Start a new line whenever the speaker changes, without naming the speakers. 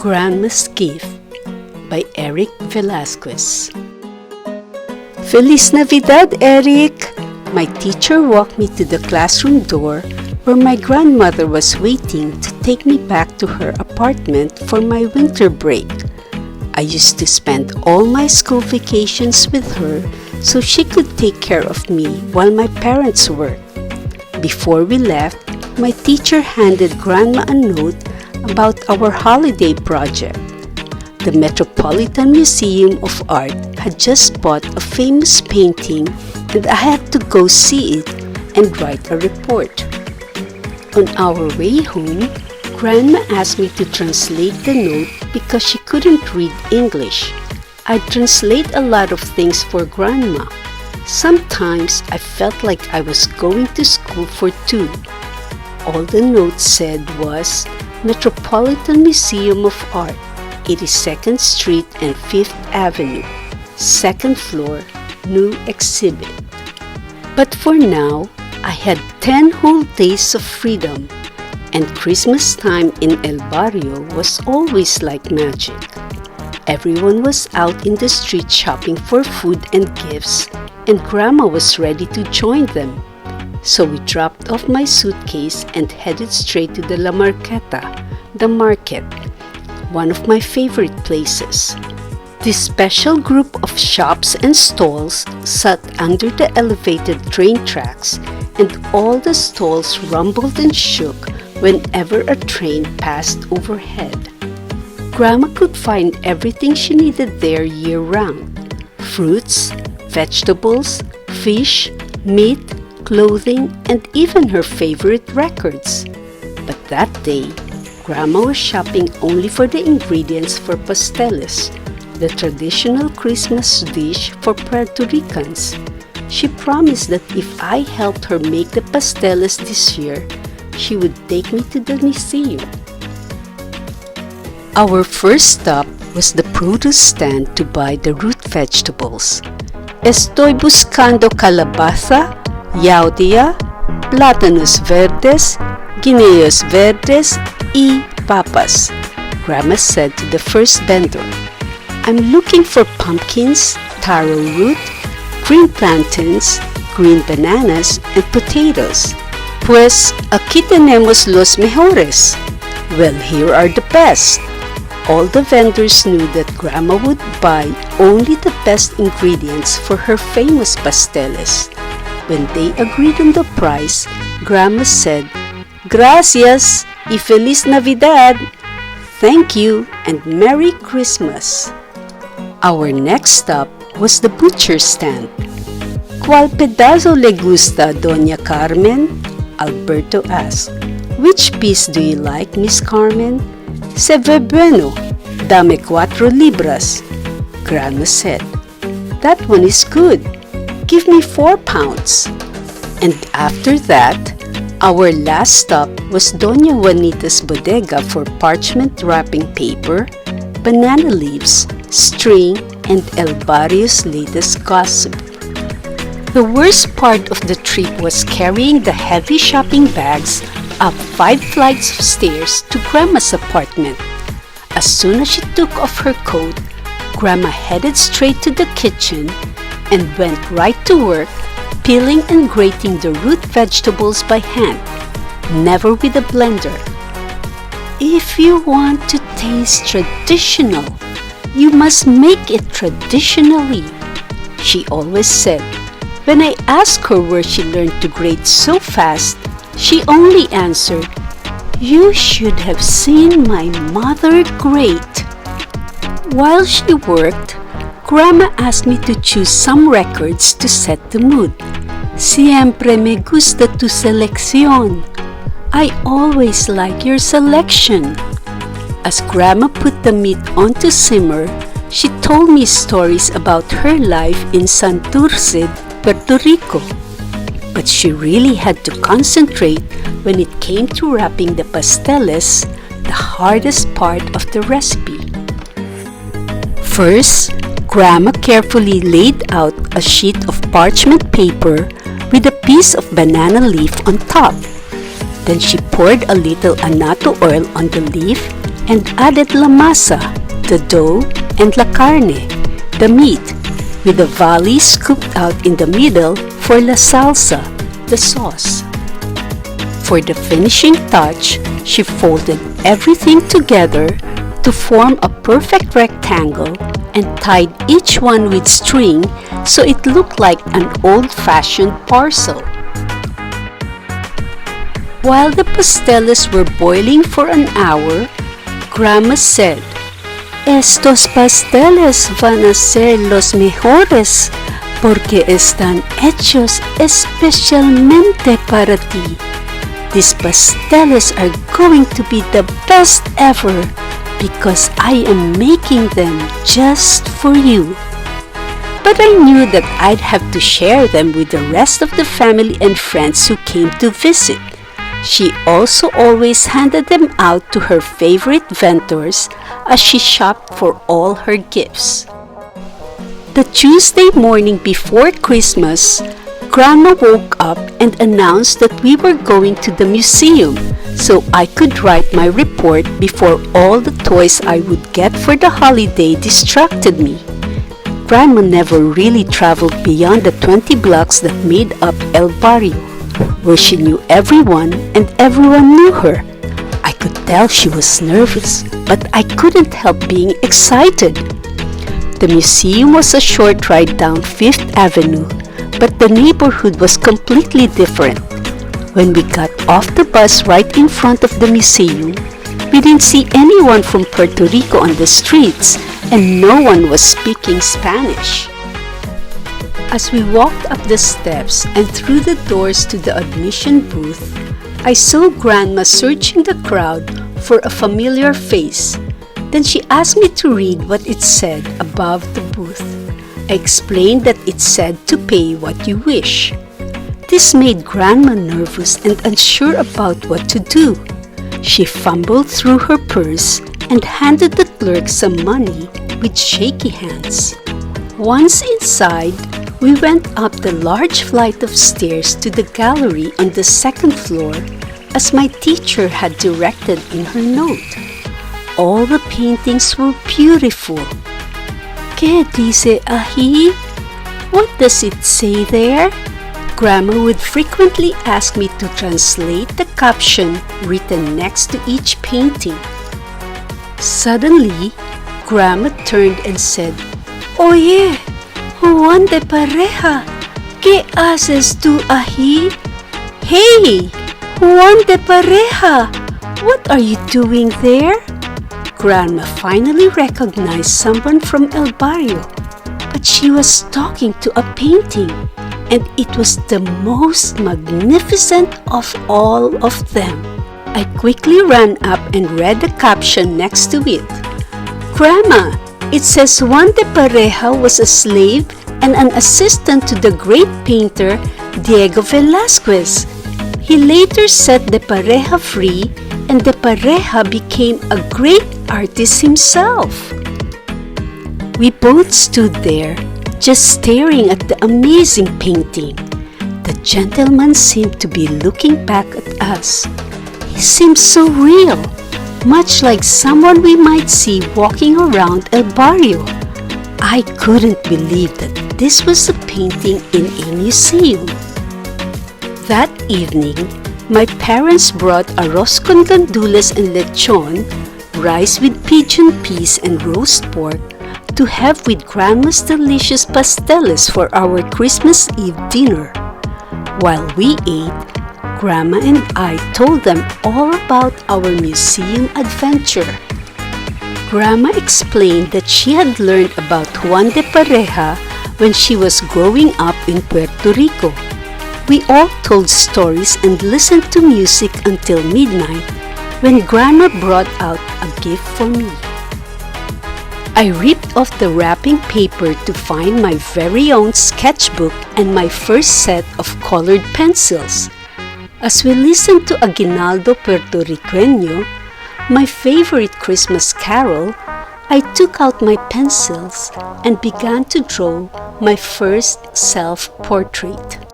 Grandma's Gift by Eric Velasquez. Feliz Navidad, Eric! My teacher walked me to the classroom door where my grandmother was waiting to take me back to her apartment for my winter break. I used to spend all my school vacations with her so she could take care of me while my parents worked. Before we left, my teacher handed Grandma a note about our holiday project. The Metropolitan Museum of Art had just bought a famous painting and I had to go see it and write a report. On our way home, Grandma asked me to translate the note because she couldn't read English. I translate a lot of things for Grandma. Sometimes I felt like I was going to school for two. All the note said was Metropolitan Museum of Art, 82nd Street and 5th Avenue, 2nd floor, new exhibit. But for now, I had 10 whole days of freedom, and Christmas time in El Barrio was always like magic. Everyone was out in the street shopping for food and gifts, and Grandma was ready to join them. So we dropped off my suitcase and headed straight to the La Marqueta, the market, one of my favorite places. This special group of shops and stalls sat under the elevated train tracks, and all the stalls rumbled and shook whenever a train passed overhead. Grandma could find everything she needed there year-round: fruits, vegetables, fish, meat, clothing, and even her favorite records. But that day, Grandma was shopping only for the ingredients for pasteles, the traditional Christmas dish for Puerto Ricans. She promised that if I helped her make the pasteles this year, she would take me to the museum. Our first stop was the produce stand to buy the root vegetables. Estoy buscando calabaza, yautía, plátanos verdes, guineos verdes, y papas, Grandma said to the first vendor. I'm looking for pumpkins, taro root, green plantains, green bananas, and potatoes. Pues aquí tenemos los mejores. Well, here are the best. All the vendors knew that Grandma would buy only the best ingredients for her famous pasteles. When they agreed on the price, Grandma said, Gracias y Feliz Navidad! Thank you and Merry Christmas! Our next stop was the butcher stand. ¿Cuál pedazo le gusta, Doña Carmen? Alberto asked. Which piece do you like, Miss Carmen? Se ve bueno. Dame 4 libras. Grandma said. That one is good. Give me 4 pounds. And after that, our last stop was Doña Juanita's bodega for parchment wrapping paper, banana leaves, string, and El Barrio's latest gossip. The worst part of the trip was carrying the heavy shopping bags up 5 flights of stairs to Grandma's apartment. As soon as she took off her coat, Grandma headed straight to the kitchen and went right to work peeling and grating the root vegetables by hand, never with a blender. If you want to taste traditional, you must make it traditionally, she always said. When I asked her where she learned to grate so fast, she only answered, You should have seen my mother grate. While she worked, Grandma asked me to choose some records to set the mood. Siempre me gusta tu selección. I always like your selection. As Grandma put the meat on to simmer, she told me stories about her life in Santurce, Puerto Rico. But she really had to concentrate when it came to wrapping the pasteles, the hardest part of the recipe. First, Grandma carefully laid out a sheet of parchment paper with a piece of banana leaf on top. Then she poured a little annatto oil on the leaf and added la masa, the dough, and la carne, the meat, with the valley scooped out in the middle for la salsa, the sauce. For the finishing touch, she folded everything together to form a perfect rectangle and tied each one with string so it looked like an old-fashioned parcel. While the pasteles were boiling for an hour, Grandma said, "Estos pasteles van a ser los mejores porque están hechos especialmente para ti. These pasteles are going to be the best ever because I am making them just for you." But I knew that I'd have to share them with the rest of the family and friends who came to visit. She also always handed them out to her favorite vendors as she shopped for all her gifts. The Tuesday morning before Christmas, Grandma woke up and announced that we were going to the museum so I could write my report before all the toys I would get for the holiday distracted me. Grandma never really traveled beyond the 20 blocks that made up El Barrio, where she knew everyone and everyone knew her. I could tell she was nervous, but I couldn't help being excited. The museum was a short ride down Fifth Avenue, but the neighborhood was completely different. When we got off the bus right in front of the museum, we didn't see anyone from Puerto Rico on the streets, and no one was speaking Spanish. As we walked up the steps and through the doors to the admission booth, I saw Grandma searching the crowd for a familiar face. Then she asked me to read what it said above the booth. I explained that it said to pay what you wish. This made Grandma nervous and unsure about what to do. She fumbled through her purse and handed the clerk some money with shaky hands. Once inside, we went up the large flight of stairs to the gallery on the second floor, as my teacher had directed in her note. All the paintings were beautiful. ¿Qué dice ahí? What does it say there? Grandma would frequently ask me to translate the caption written next to each painting. Suddenly, Grandma turned and said, "Oye, Juan de Pareja, ¿qué haces tú ahí?" "Hey, Juan de Pareja, what are you doing there?" Grandma finally recognized someone from El Barrio, but she was talking to a painting, and it was the most magnificent of all of them. I quickly ran up and read the caption next to it. "Grandma, it says Juan de Pareja was a slave and an assistant to the great painter Diego Velasquez. He later set de Pareja free, and de Pareja became a great artist himself." We both stood there, just staring at the amazing painting. The gentleman seemed to be looking back at us. He seemed so real, much like someone we might see walking around El Barrio. I couldn't believe that this was a painting in a museum. That evening, my parents brought arroz con gandules and lechon, rice with pigeon peas and roast pork, to have with Grandma's delicious pasteles for our Christmas Eve dinner. While we ate, Grandma and I told them all about our museum adventure. Grandma explained that she had learned about Juan de Pareja when she was growing up in Puerto Rico. We all told stories and listened to music until midnight, when Grandma brought out a gift for me. I ripped off the wrapping paper to find my very own sketchbook and my first set of colored pencils. As we listened to Aguinaldo Puerto Riqueño, my favorite Christmas carol, I took out my pencils and began to draw my first self-portrait.